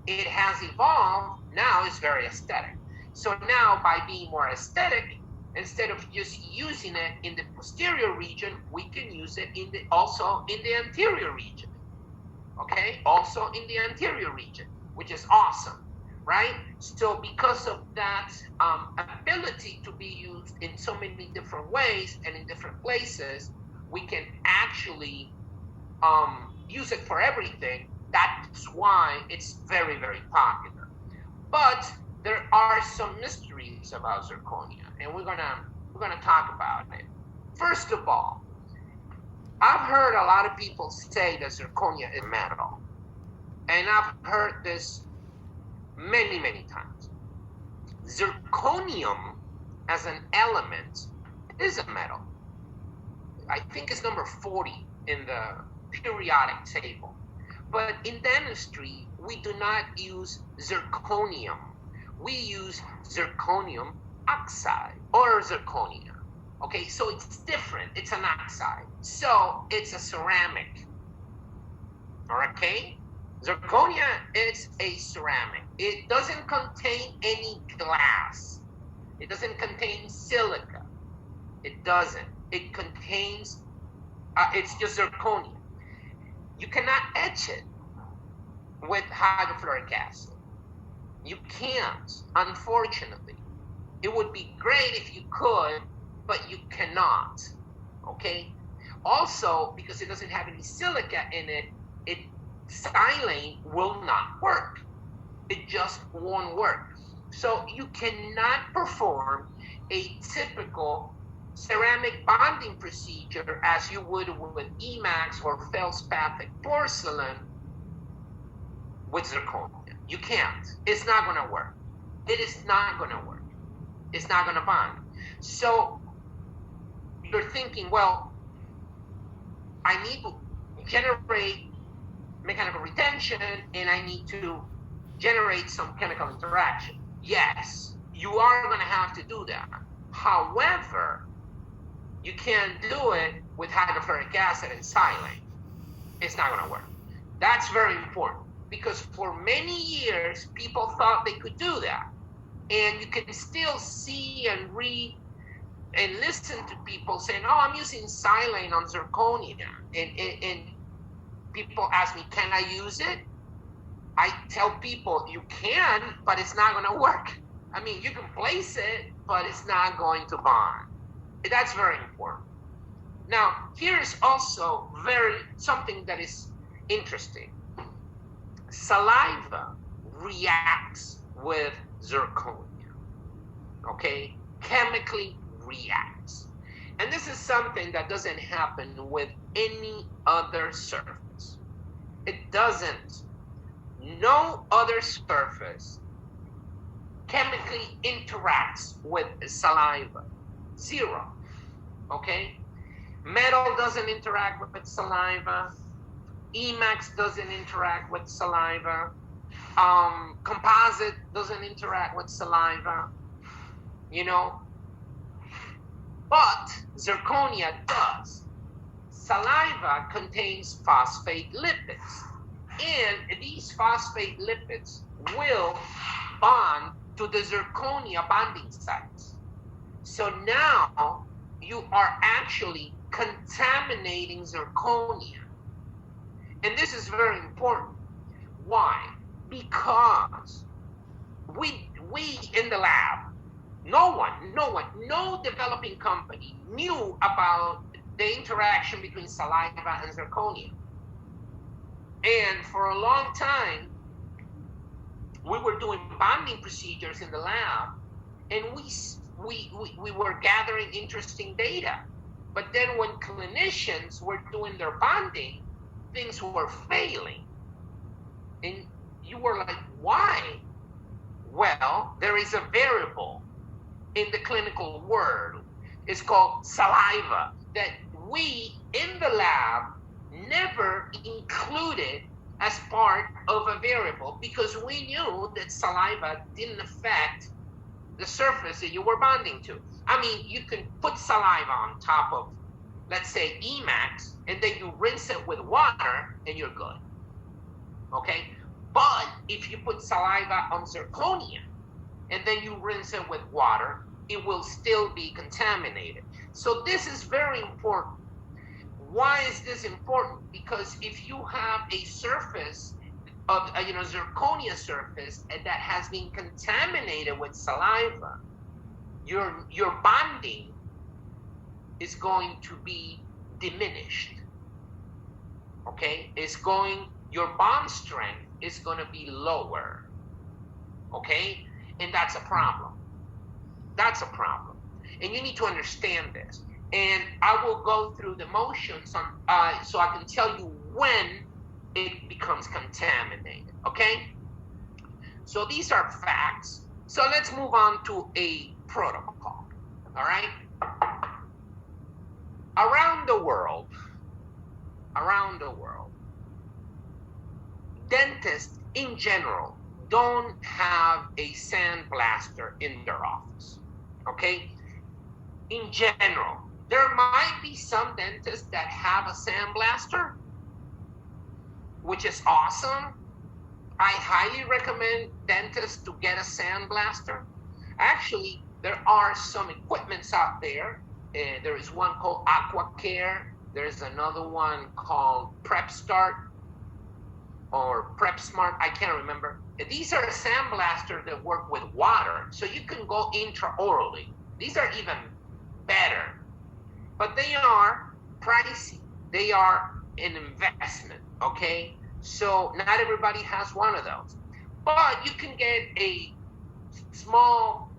it has evolved. Now it's very aesthetic. So now by being more aesthetic, instead of just using it in the posterior region, we can use it also in the anterior region. Okay, also in the anterior region, which is awesome, right? So because of that ability to be used in so many different ways and in different places, we can actually use it for everything. That's why it's very, very popular. But there are some mysteries about zirconia, and we're gonna talk about it. First of all, I've heard a lot of people say that zirconia is metal, and I've heard this many, many times. Zirconium as an element is a metal. I think it's number 40 in the periodic table. But in dentistry, we do not use zirconium. We use zirconium oxide or zirconia. Okay, so it's different. It's an oxide. So it's a ceramic. Okay? Zirconia is a ceramic. It doesn't contain any glass. It doesn't contain silica. It doesn't. It contains, it's just zirconia. You cannot etch it with hydrofluoric acid. You can't, unfortunately. It would be great if you could, but you cannot, okay? Also, because it doesn't have any silica in it, silane will not work. It just won't work. So you cannot perform a typical ceramic bonding procedure as you would with Emax or feldspathic porcelain with zirconia. You can't. It's not going to work. It is not going to work. It's not going to bond. So you're thinking, well, I need to generate mechanical retention and I need to generate some chemical interaction. Yes, you are going to have to do that. However, you can't do it with hydrofluoric acid and silane. It's not going to work. That's very important because for many years, people thought they could do that. And you can still see and read and listen to people saying, oh, I'm using silane on zirconia. And people ask me, can I use it? I tell people you can, but it's not going to work. I mean, you can place it, but it's not going to bond. That's very important. Now, here's also something that is interesting. Saliva reacts with zirconia, okay? Chemically reacts. And this is something that doesn't happen with any other surface. It doesn't. No other surface chemically interacts with saliva. Zero. Okay? Metal doesn't interact with saliva. Emax doesn't interact with saliva. Composite doesn't interact with saliva. You know? But zirconia does. Saliva contains phosphate lipids. And these phosphate lipids will bond to the zirconia bonding sites. So now you are actually contaminating zirconia. And this is very important. Why? Because we in the lab, no developing company knew about the interaction between saliva and zirconia. And for a long time, we were doing bonding procedures in the lab, and we were gathering interesting data. But then when clinicians were doing their bonding, things were failing. And you were like, why? Well, there is a variable in the clinical world. It's called saliva that we in the lab never included as part of a variable because we knew that saliva didn't affect the surface that you were bonding to. I mean, you can put saliva on top of, let's say, Emax, and then you rinse it with water and you're good. Okay? But if you put saliva on zirconia and then you rinse it with water, it will still be contaminated. So this is very important. Why is this important? Because if you have a surface of zirconia surface that has been contaminated with saliva, your bonding is going to be diminished. Okay, your bond strength is going to be lower. Okay, and that's a problem. That's a problem, and you need to understand this. And I will go through the motions so I can tell you when it becomes contaminated. Okay, so these are facts. So let's move on to a protocol. All right. Around the world, dentists in general don't have a sandblaster in their office. Okay? In general, there might be some dentists that have a sandblaster, which is awesome. I highly recommend dentists to get a sandblaster. Actually, there are some equipments out there. There is one called AquaCare. There's another one called Prep Start or Prep Smart. I can't remember. These are sandblasters that work with water, so you can go intraorally. These are even better, but they are pricey. They are an investment, okay? So not everybody has one of those, but you can get a small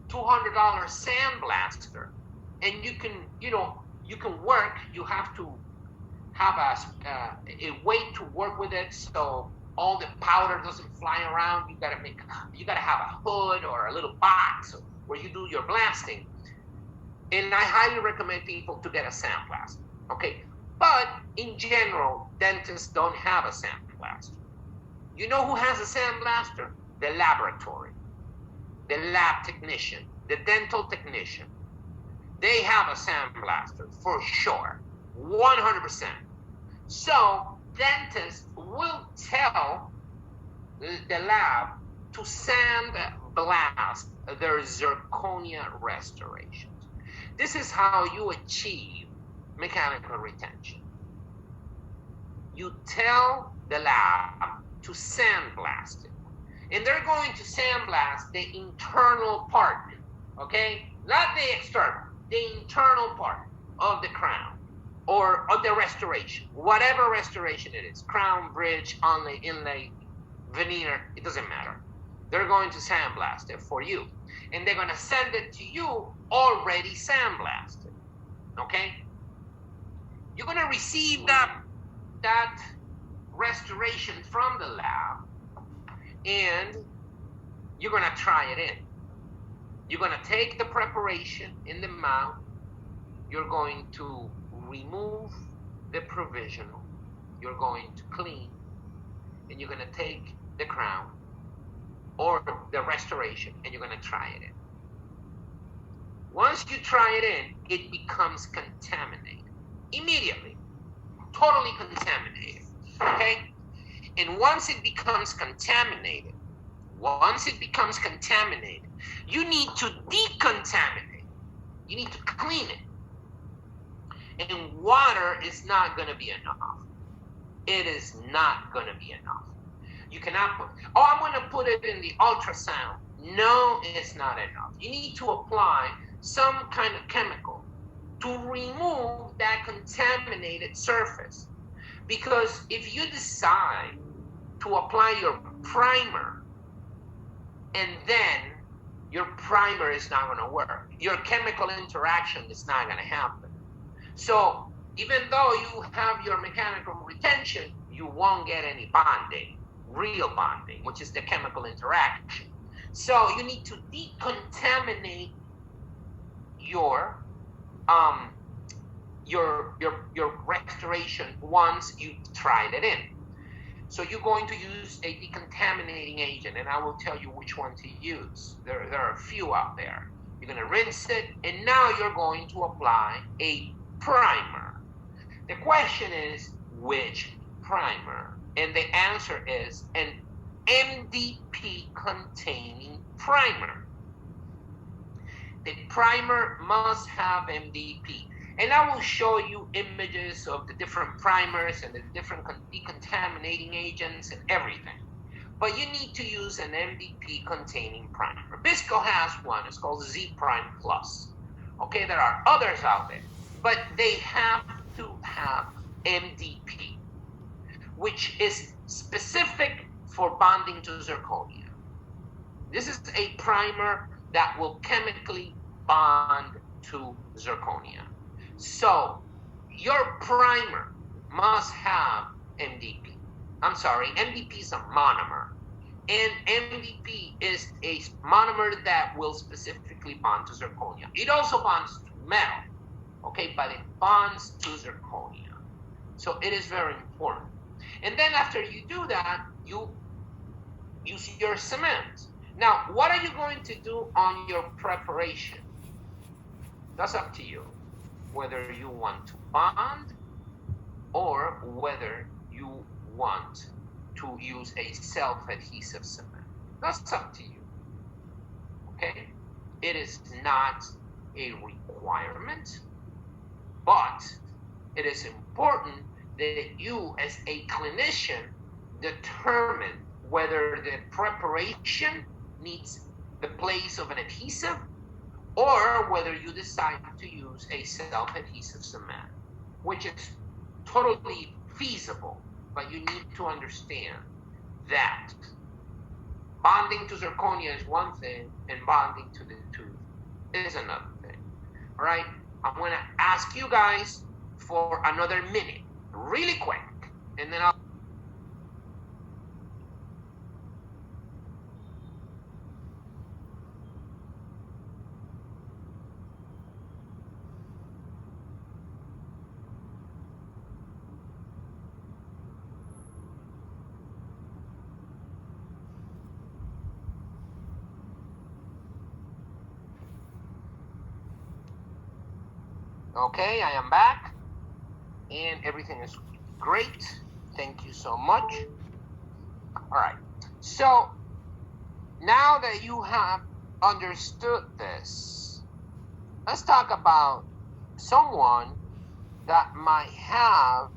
$200 sandblaster, and you can work. You have to have a way to work with it, so all the powder doesn't fly around. You gotta have a hood or a little box where you do your blasting. And I highly recommend people to get a sandblaster. Okay, but in general, dentists don't have a sandblaster. You know who has a sandblaster? The laboratory, the lab technician, the dental technician. They have a sandblaster for sure, 100%. So dentists will tell the lab to sandblast their zirconia restorations. This is how you achieve mechanical retention. You tell the lab to sandblast it. And they're going to sandblast the internal part, okay? Not the external, the internal part of the crown or of the restoration, whatever restoration it is, crown, bridge, onlay, inlay, veneer, it doesn't matter. They're going to sandblast it for you. And they're going to send it to you already sandblasted, okay? You're going to receive that restoration from the lab, and you're going to try it in. You're going to take the preparation in the mouth. You're going to remove the provisional. You're going to clean, and you're going to take the crown or the restoration, and you're going to try it in. Once you try it in, it becomes contaminated immediately, totally contaminated, okay? And once it becomes contaminated, you need to decontaminate. You need to clean it. And water is not going to be enough. It is not going to be enough. You cannot put, I'm going to put it in the ultrasound. No, it's not enough. You need to apply some kind of chemical to remove that contaminated surface. Because if you decide to apply your primer and then your primer is not going to work, your chemical interaction is not going to happen. So even though you have your mechanical retention, you won't get any bonding, real bonding, which is the chemical interaction. So you need to decontaminate your restoration once you've tried it in. So you're going to use a decontaminating agent, and I will tell you which one to use. There are a few out there. You're going to rinse it, and now you're going to apply a primer. The question is, which primer? And the answer is, and MDP containing primer. The primer must have MDP. And I will show you images of the different primers and the different decontaminating agents and everything. But you need to use an MDP containing primer. Bisco has one, it's called Z Prime Plus. Okay, there are others out there, but they have to have MDP, which is specific for bonding to zirconia. This is a primer that will chemically bond to zirconia. So your primer must have MDP. I'm sorry, MDP is a monomer. And MDP is a monomer that will specifically bond to zirconia. It also bonds to metal, okay, but it bonds to zirconia. So it is very important. And then after you do that, you use your cement. Now, what are you going to do on your preparation? That's up to you, whether you want to bond or whether you want to use a self-adhesive cement. That's up to you, okay? It is not a requirement, but it is important that you, as a clinician, determine whether the preparation needs the place of an adhesive or whether you decide to use a self-adhesive cement, which is totally feasible, but you need to understand that bonding to zirconia is one thing and bonding to the tooth is another thing. All right, I'm going to ask you guys for another minute, really quick, and then I'll... Okay, I am back, and everything is great. Thank you so much. All right, so now that you have understood this, let's talk about someone that might have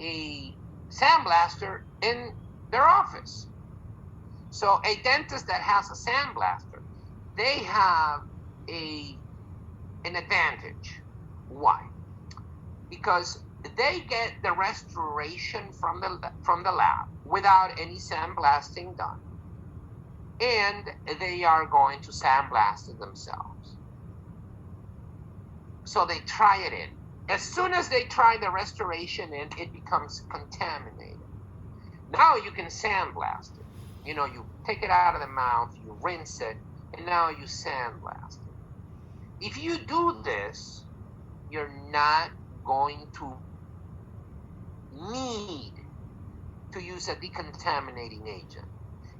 a sandblaster in their office. So a dentist that has a sandblaster, they have an advantage. Why? Because they get the restoration from the lab without any sandblasting done, and they are going to sandblast it themselves. So they try it in. As soon as they try the restoration in, it becomes contaminated. Now you can sandblast it. You know, you take it out of the mouth, you rinse it, and now you sandblast it. If you do this, you're not going to need to use a decontaminating agent.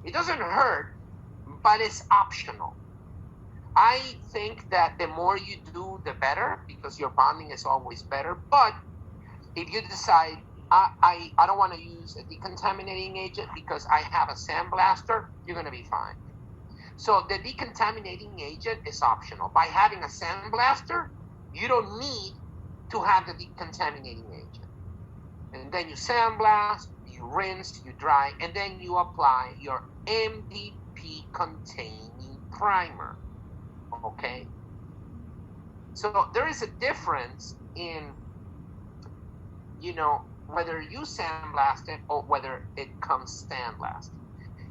It doesn't hurt, but it's optional. I think that the more you do, the better, because your bonding is always better. But if you decide, I don't want to use a decontaminating agent because I have a sandblaster, you're going to be fine. So the decontaminating agent is optional. By having a sandblaster, you don't need to have the decontaminating agent. And then you sandblast, you rinse, you dry, and then you apply your MDP containing primer. Okay? So there is a difference in, you know, whether you sandblast it or whether it comes sandblasted.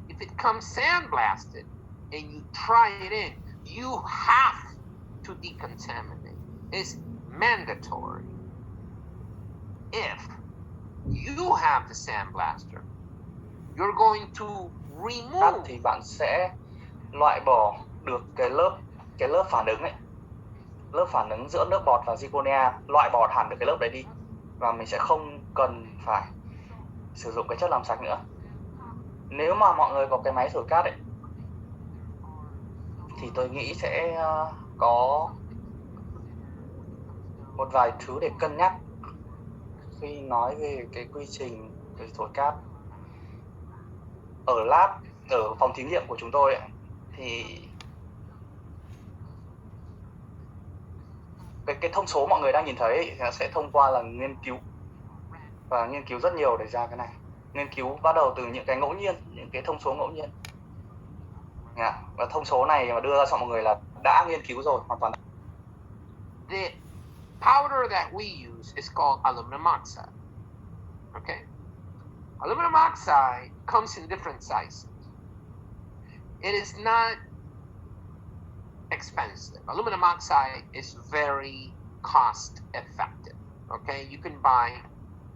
If it comes sandblasted, and you try it in, you have to decontaminate. It's mandatory. If you have the sandblaster, you're going to remove. Thì bạn sẽ loại bỏ được cái lớp phản ứng ấy, lớp phản ứng giữa nước bọt và zirconia, loại bỏ hẳn được cái lớp đấy đi, và mình sẽ không cần phải sử dụng cái chất làm sạch nữa. Nếu mà mọi người có cái máy thổi cát ấy, thì tôi nghĩ sẽ có một vài thứ để cân nhắc khi nói về cái quy trình về thổi cát. ở lab, ở phòng thí nghiệm của chúng tôi ấy, thì cái thông số mọi người đang nhìn thấy ấy, thì nó sẽ thông qua là nghiên cứu, và nghiên cứu rất nhiều để ra cái này. Nghiên cứu bắt đầu từ những cái ngẫu nhiên, những cái thông số ngẫu nhiên. Và thông số này mà đưa ra cho mọi người là đã nghiên cứu rồi, hoàn toàn. The powder that we use is called aluminum oxide. Okay? Aluminum oxide comes in different sizes. It is not expensive. Aluminum oxide is very cost effective. Okay? You can buy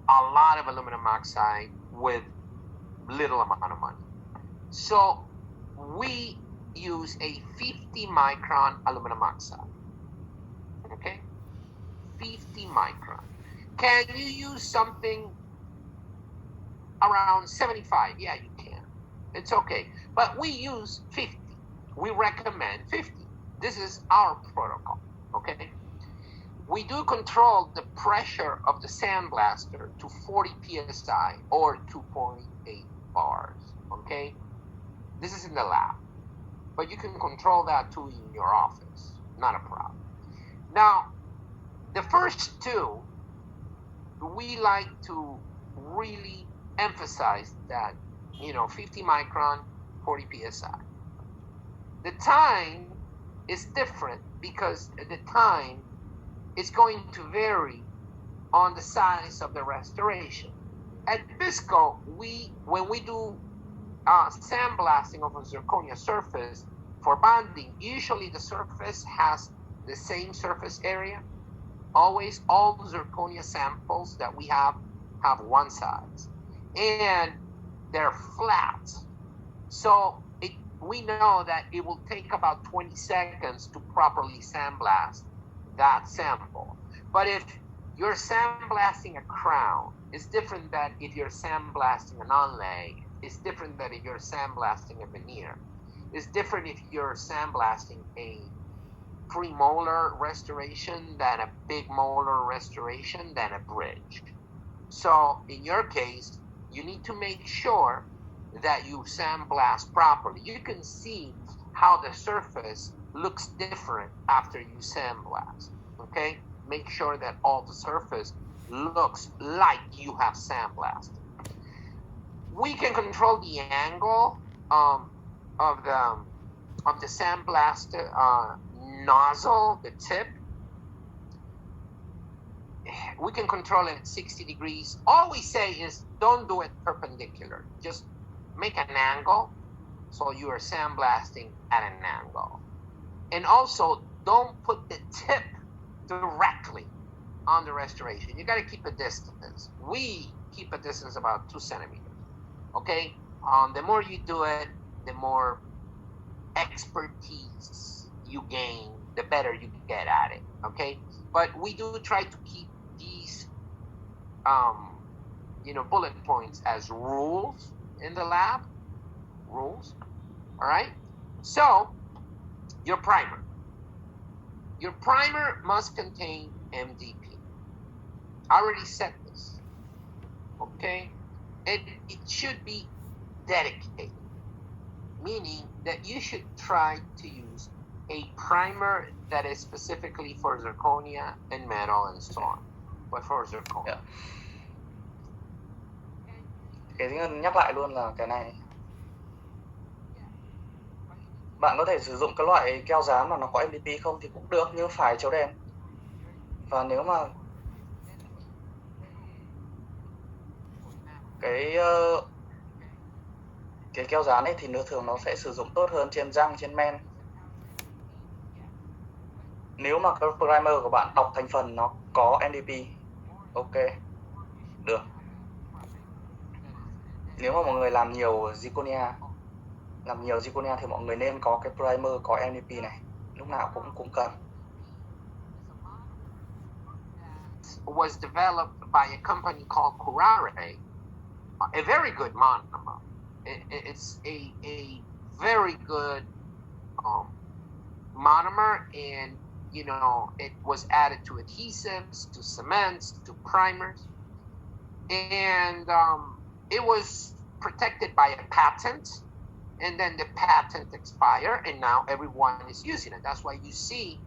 a lot of aluminum oxide with little amount of money. So we use a 50 micron aluminum oxide. Okay? 50 micron. Can you use something around 75? Yeah, you can. It's okay. But we use 50. We recommend 50. This is our protocol. Okay? We do control the pressure of the sandblaster to 40 psi or 2.8 bars. Okay? This is in the lab. But you can control that too in your office. Not a problem. Now, the first two, we like to really emphasize that, 50 micron, 40 psi. The time is different because the time is going to vary on the size of the restoration. At Bisco, when we do sandblasting of a zirconia surface for bonding, usually the surface has the same surface area. Always, all zirconia samples that we have one size, and they're flat. So we know that it will take about 20 seconds to properly sandblast that sample. But if you're sandblasting a crown, it's different than if you're sandblasting an onlay. It's different than if you're sandblasting a veneer. It's different if you're sandblasting a premolar restoration than a big molar restoration than a bridge. So in your case, you need to make sure that you sandblast properly. You can see how the surface looks different after you sandblast. Okay? Make sure that all the surface looks like you have sandblasted. We can control the angle of the sandblast nozzle, the tip. We can control it at 60 degrees. All we say is don't do it perpendicular. Just make an angle so you are sandblasting at an angle. And also, don't put the tip directly on the restoration. You got to keep a distance. We keep a distance about 2 centimeters. Okay? The more you do it, the more expertise you gain, the better you get at it. Okay? But we do try to keep these, bullet points as rules in the lab. Rules. All right? So, your primer. Your primer must contain MDP. I already said this. Okay? It should be dedicated, meaning that you should try to use a primer that is specifically for zirconia and metal and so on, but for zirconia. Yeah. Cái nhắc lại luôn là cái này bạn có thể sử dụng cái loại keo dán mà nó có MDP không thì cũng được, nhưng phải chiếu đèn. Và nếu mà cái keo dán ấy thì thường nó sẽ sử dụng tốt hơn trên răng, trên men. Nếu mà cái primer của bạn đọc thành phần nó có MDP, ok, được. Nếu mà mọi người làm nhiều zirconia thì mọi người nên có cái primer có MDP này, lúc nào cũng cần. Was developed by a company called Curare, a very good monomer. It's a very good monomer, and it was added to adhesives, to cements, to primers, and it was protected by a patent, and then the patent expire, and now everyone is using it. That's why you see